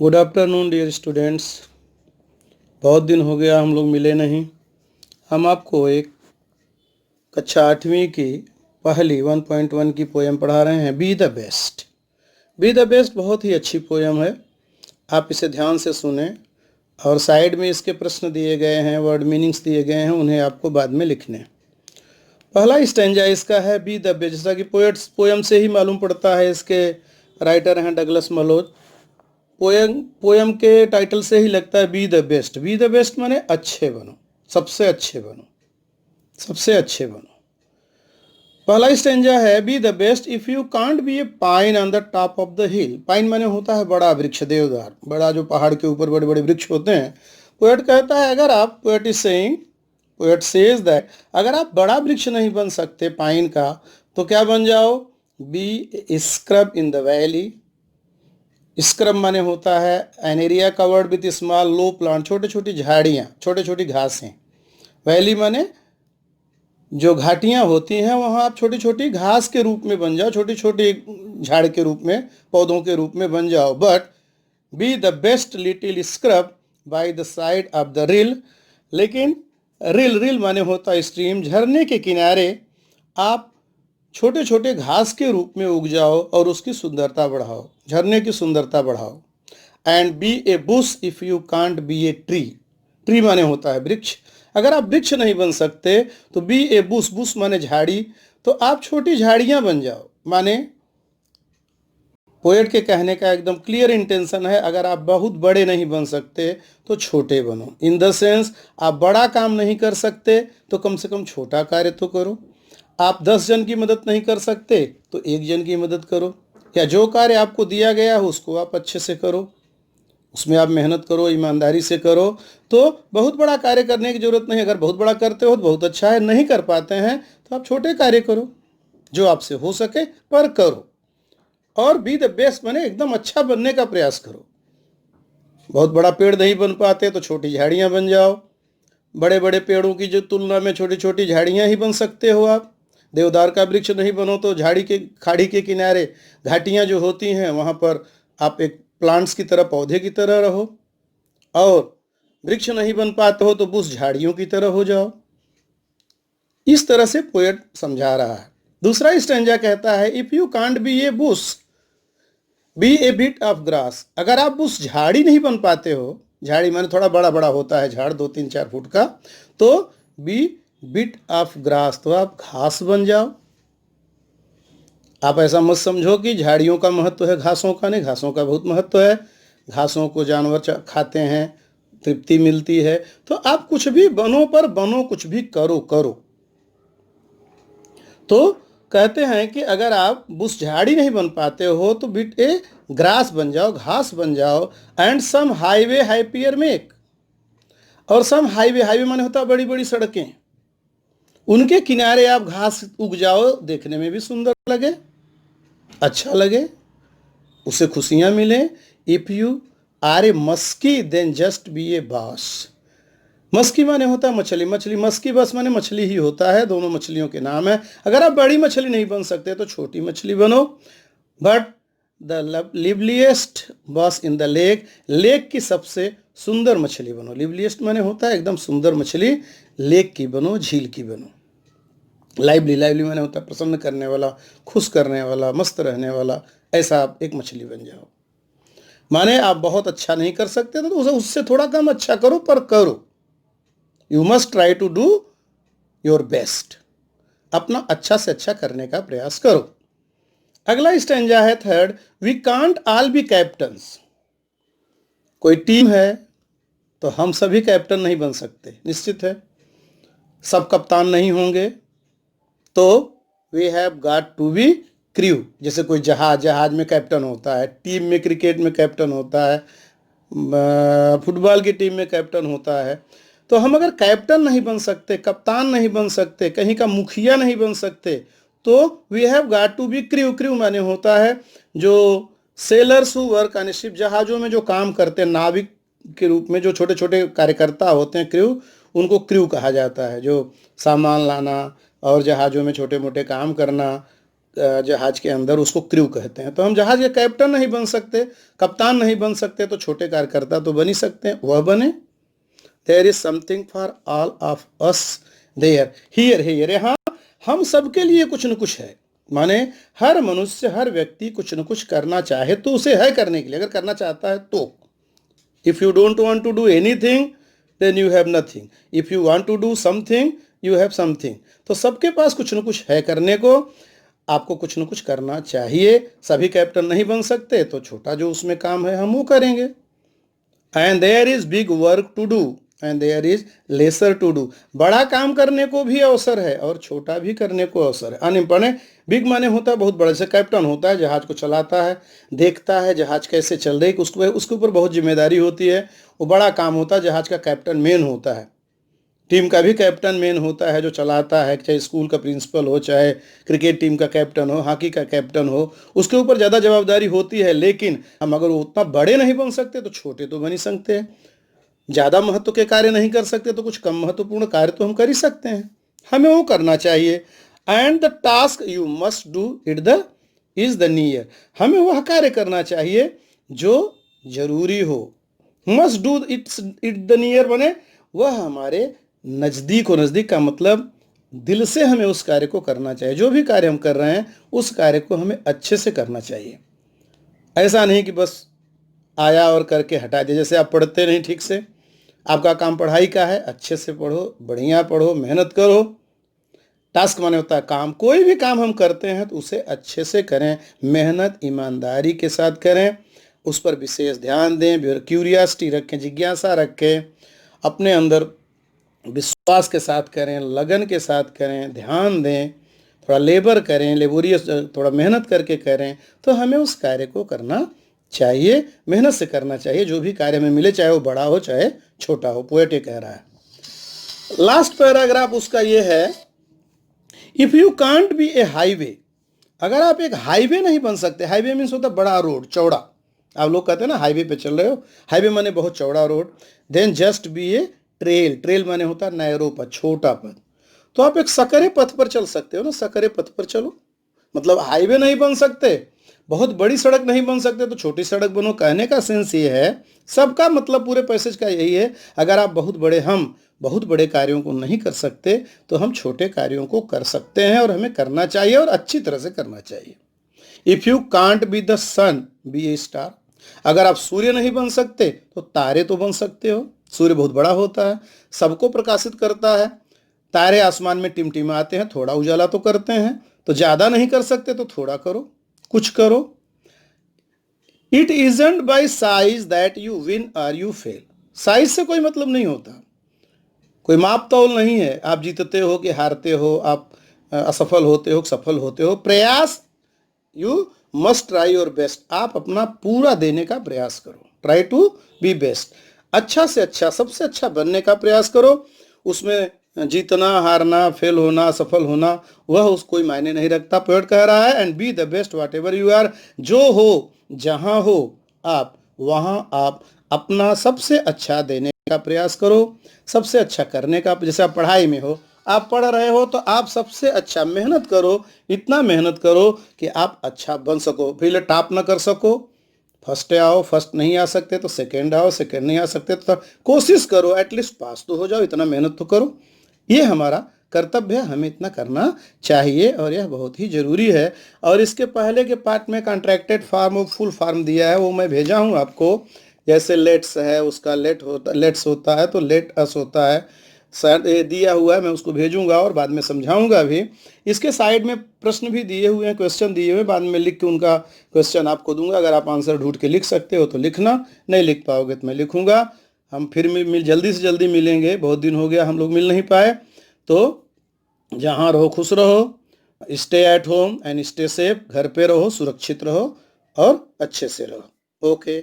Good afternoon dear students. बहुत दिन हो गया हम लोग मिले नहीं। हम आपको एक कक्षा 8वीं की पहली 1.1 की पोएम पढ़ा रहे हैं, B the best. B the best बहुत ही अच्छी पोएम है, आप इसे ध्यान से सुने और साइड में इसके प्रश्न दिए गए हैं, वर्ड मीनिंग्स दिए गए हैं, उन्हें आपको बाद में लिखने। पहला स्टैंजा इसका है बी द बेस्ट, जैसा कि पोएम से ही मालूम पड़ता है। इसके राइटर हैं डगलस मलोच। पोएम के टाइटल से ही लगता है B the best. B the best माने अच्छे बनो, सबसे अच्छे बनो, सबसे अच्छे बनो। पहला स्टेंजा है B the best if you can't be A pine on the top of the hill. Pine माने होता है बड़ा वृक्ष, देवदार, बड़ा जो पहाड़ के ऊपर बड़े बड़े वृक्ष होते हैं। पोएट कहता है अगर आप, poet is saying, poet says that अगर आप बड़ा वृक्ष नहीं बन सकते पाइन का, तो क्या बन जाओ? Be scrub in the valley. Scrub माने होता है an area covered with small low plant, छोटी छोटी झाड़ियाँ, छोटी छोटी घासें। वैली माने जो घाटियाँ होती हैं वहाँ आप छोटी छोटी घास के रूप में बन जाओ, छोटी छोटी झाड़ के रूप में, पौधों के रूप में बन जाओ। But be the best little scrub by the side of the rill. लेकिन रिल माने होता है स्ट्रीम, झरने के किनारे आप छोटे छोटे घास के रूप में उग जाओ और उसकी सुंदरता बढ़ाओ, झरने की सुंदरता बढ़ाओ। And be a bush if you can't be a tree. Tree माने होता है वृक्ष। अगर आप वृक्ष नहीं बन सकते तो बी ए बुश, बुश माने झाड़ी, तो आप छोटी झाड़ियां बन जाओ। माने पोएट के कहने का एकदम क्लियर इंटेंशन है, अगर आप बहुत बड़े नहीं बन सकते तो छोटे बनो। इन द सेंस आप बड़ा काम नहीं कर सकते तो कम से कम छोटा कार्य तो करो। आप 10 जन की मदद नहीं कर सकते तो 1 जन की मदद करो, या जो कार्य आपको दिया गया है उसको आप अच्छे से करो, उसमें आप मेहनत करो, ईमानदारी से करो। तो बहुत बड़ा कार्य करने की ज़रूरत नहीं। अगर बहुत बड़ा करते हो तो बहुत अच्छा है, नहीं कर पाते हैं तो आप छोटे कार्य करो, जो आपसे हो सके पर करो। और बी द बेस्ट माने एकदम अच्छा बनने का प्रयास करो। बहुत बड़ा पेड़ नहीं बन पाते तो छोटी झाड़ियाँ बन जाओ। बड़े बड़े पेड़ों की जो तुलना में छोटी छोटी झाड़ियाँ ही बन सकते हो आप। देवदार का वृक्ष नहीं बनो तो झाड़ी के, खाड़ी के किनारे घाटियाँ जो होती हैं वहाँ पर आप एक प्लांट्स की तरह, पौधे की तरह रहो। और वृक्ष नहीं बन पाते हो तो बुश, झाड़ियों की तरह हो जाओ। इस तरह से पोएट समझा रहा है। दूसरा स्टैंजा कहता है if you can't be a bush be a bit of grass. अगर आप बुश, झाड़ी नहीं बन पाते हो, झाड़ी माने थोड़ा बड़ा बड़ा होता है झाड़, 2-3-4 फुट का, तो बी बिट ऑफ ग्रास, तो आप घास बन जाओ। आप ऐसा मत समझो कि झाड़ियों का महत्व है, घासों का नहीं। घासों का बहुत महत्व है। घासों को जानवर खाते हैं, तृप्ति मिलती है। तो आप कुछ भी बनो, पर बनो, कुछ भी करो करो। तो कहते हैं कि अगर आप बुश, झाड़ी नहीं बन पाते हो तो बिट ए ग्रास बन जाओ, घास बन जाओ। And some highway happier make. और सम हाईवे, हाईवे माने होता है बड़ी बड़ी सड़कें, उनके किनारे आप घास उग जाओ, देखने में भी सुंदर लगे, अच्छा लगे, उसे खुशियां मिले। If you are a musky then just be a bass. Musky माने होता है मछली, मछली, मस्की बस माने मछली ही होता है, दोनों मछलियों के नाम है। अगर आप बड़ी मछली नहीं बन सकते तो छोटी मछली बनो। बट द लिवलीएस्ट बस इन द लेक, लेक की सबसे सुंदर मछली बनो। लिवलीएस्ट माने होता है एकदम सुंदर मछली, लेक की बनो, झील की बनो। लाइवली, लाइवली माने होता है प्रसन्न करने वाला, खुश करने वाला, मस्त रहने वाला। ऐसा आप एक मछली बन जाओ। माने आप बहुत अच्छा नहीं कर सकते तो उससे थोड़ा कम अच्छा करो, पर करो। You must try to do your best. अपना अच्छा से अच्छा करने का प्रयास करो। अगला स्टैंजा है third, we can't all be captains. कोई टीम है तो हम सभी कैप्टन नहीं बन सकते, निश्चित है। सब कप्तान नहीं होंगे, तो we have got to be crew. जैसे कोई जहाज, जहाज में कैप्टन होता है, टीम में, क्रिकेट में कैप्टन होता है, फुटबॉल की टीम में कैप्टन होता है। तो हम अगर कैप्टन नहीं बन सकते, कप्तान नहीं बन सकते, कहीं का मुखिया नहीं बन सकते, तो we have got to be crew. Crew माने होता है जो sailors who work on ship, जहाज़ों में जो काम करते हैं, नाविक के रूप में जो छोटे छोटे कार्यकर्ता होते हैं, क्रू, उनको क्रू कहा जाता है। जो सामान लाना और जहाज़ों में छोटे मोटे काम करना, जहाज के अंदर, उसको क्रू कहते हैं। तो हम जहाज के कैप्टन नहीं बन सकते, कप्तान नहीं बन सकते, तो छोटे कार्यकर्ता तो बन ही सकते हैं, वह बने। There is something for all of us there, here here, यहाँ हम सबके लिए कुछ न कुछ है। माने हर मनुष्य, हर व्यक्ति कुछ न कुछ करना चाहे तो उसे है करने के लिए, अगर करना चाहता है तो। If you don't want to do anything then you have nothing, if you want to do something you have something. तो सबके पास कुछ न कुछ है करने को, आपको कुछ न कुछ करना चाहिए। सभी कैप्टन नहीं बन सकते, तो छोटा जो उसमें काम है हम वो करेंगे। And there is big work to do and there is lesser to do, बड़ा काम करने को भी अवसर है और छोटा भी करने को अवसर है। अनइम्पॉर्टेंट, बिग माने होता है बहुत बड़ा, जैसे कैप्टन होता है, जहाज को चलाता है, देखता है जहाज कैसे चल रही, उसके ऊपर बहुत जिम्मेदारी होती है, वो बड़ा काम होता है। जहाज का कैप्टन मेन होता है, टीम का भी कैप्टन मेन होता है जो चलाता है, चाहे स्कूल का प्रिंसिपल हो, चाहे क्रिकेट टीम का कैप्टन हो, हॉकी का कैप्टन हो, उसके ऊपर ज़्यादा जवाबदारी होती है। लेकिन हम अगर उतना बड़े नहीं बन सकते तो छोटे तो बन ही सकते हैं। ज़्यादा महत्व के कार्य नहीं कर सकते तो कुछ कम महत्वपूर्ण कार्य तो हम कर ही सकते हैं, हमें वो करना चाहिए। And the task you must do it the is the near, हमें वह कार्य करना चाहिए जो जरूरी हो। Must do it the near बने वह हमारे नज़दीक हो। नज़दीक का मतलब दिल से हमें उस कार्य को करना चाहिए। जो भी कार्य हम कर रहे हैं उस कार्य को हमें अच्छे से करना चाहिए। ऐसा नहीं कि बस आया और करके हटा दिया। जैसे आप पढ़ते नहीं ठीक से, आपका काम पढ़ाई का है, अच्छे से पढ़ो, बढ़िया पढ़ो, मेहनत करो। टास्क माने होता है काम, कोई भी काम हम करते हैं तो उसे अच्छे से करें, मेहनत ईमानदारी के साथ करें, उस पर विशेष ध्यान दें, क्यूरियासिटी रखें, जिज्ञासा रखें, अपने अंदर विश्वास के साथ करें, लगन के साथ करें, ध्यान दें, थोड़ा लेबर करें, लेबोरियस थोड़ा मेहनत करके करें, तो हमें उस कार्य को करना चाहिए, मेहनत से करना चाहिए। जो भी कार्य में मिले, चाहे वो बड़ा हो चाहे छोटा हो। पोएट ये कह रहा है। लास्ट पैराग्राफ उसका ये है, if you can't be A highway, अगर आप एक हाईवे नहीं बन सकते, हाईवे मीन्स होता है बड़ा रोड, चौड़ा। आप लोग कहते हैं ना हाईवे पे चल रहे हो, हाईवे माने बहुत चौड़ा road. Then just be a trail, trail माने होता है नैरो पथ, छोटा पथ। तो आप एक सकरे पथ पर चल सकते हो ना, सकरे पथ पर चलो। मतलब हाईवे नहीं बन सकते, बहुत बड़ी सड़क नहीं बन सकते, तो छोटी सड़क बनो। कहने का सेंस ये है, सबका मतलब पूरे पैसेज का यही है, अगर आप हम बहुत बड़े कार्यों को नहीं कर सकते तो हम छोटे कार्यों को कर सकते हैं, और हमें करना चाहिए और अच्छी तरह से करना चाहिए। If you can't be the sun be a star, अगर आप सूर्य नहीं बन सकते तो तारे तो बन सकते हो। सूर्य बहुत बड़ा होता है, सबको प्रकाशित करता है। तारे आसमान में टिमटिमाते हैं, थोड़ा उजाला तो करते हैं। तो ज़्यादा नहीं कर सकते तो थोड़ा करो, कुछ करो। It isn't by size that you win और यू फेल, साइज से कोई मतलब नहीं होता, कोई माप तौल नहीं है। आप जीतते हो कि हारते हो, आप असफल होते हो सफल होते हो। प्रयास, you must try your best, आप अपना पूरा देने का प्रयास करो। ट्राई टू बी बेस्ट, अच्छा से अच्छा, सबसे अच्छा बनने का प्रयास करो। उसमें जीतना, हारना, फेल होना, सफल होना, वह उस कोई मायने नहीं रखता। पोएट कह रहा है, and be the best whatever you are, जो हो, जहाँ हो आप, वहाँ आप अपना सबसे अच्छा देने का प्रयास करो, सबसे अच्छा करने का। जैसे आप पढ़ाई में हो, आप पढ़ रहे हो तो आप सबसे अच्छा मेहनत करो, इतना मेहनत करो कि आप अच्छा बन सको। फिर टॉप ना कर सको, फर्स्ट आओ, फर्स्ट नहीं आ सकते तो सेकंड आओ, सेकंड नहीं आ सकते तो कोशिश करो एटलीस्ट पास तो हो जाओ, इतना मेहनत तो करो। ये हमारा कर्तव्य है, हमें इतना करना चाहिए और यह बहुत ही ज़रूरी है। और इसके पहले के पार्ट में कॉन्ट्रैक्टेड फॉर्म और फुल फॉर्म दिया है, वो मैं भेजा हूँ आपको। जैसे लेट्स है, उसका लेट्स होता है तो लेट अस होता है, शायद ये दिया हुआ है, मैं उसको भेजूंगा और बाद में समझाऊंगा भी। इसके साइड में प्रश्न भी दिए हुए हैं, क्वेश्चन दिए हुए हैं, बाद में लिख के उनका क्वेश्चन आपको दूंगा। अगर आप आंसर ढूंढ के लिख सकते हो तो लिखना, नहीं लिख पाओगे तो मैं लिखूंगा। हम फिर जल्दी से जल्दी मिलेंगे, बहुत दिन हो गया हम लोग मिल नहीं पाए। तो जहाँ रहो खुश रहो, stay at home and stay safe, घर पे रहो, सुरक्षित रहो और अच्छे से रहो। ओके।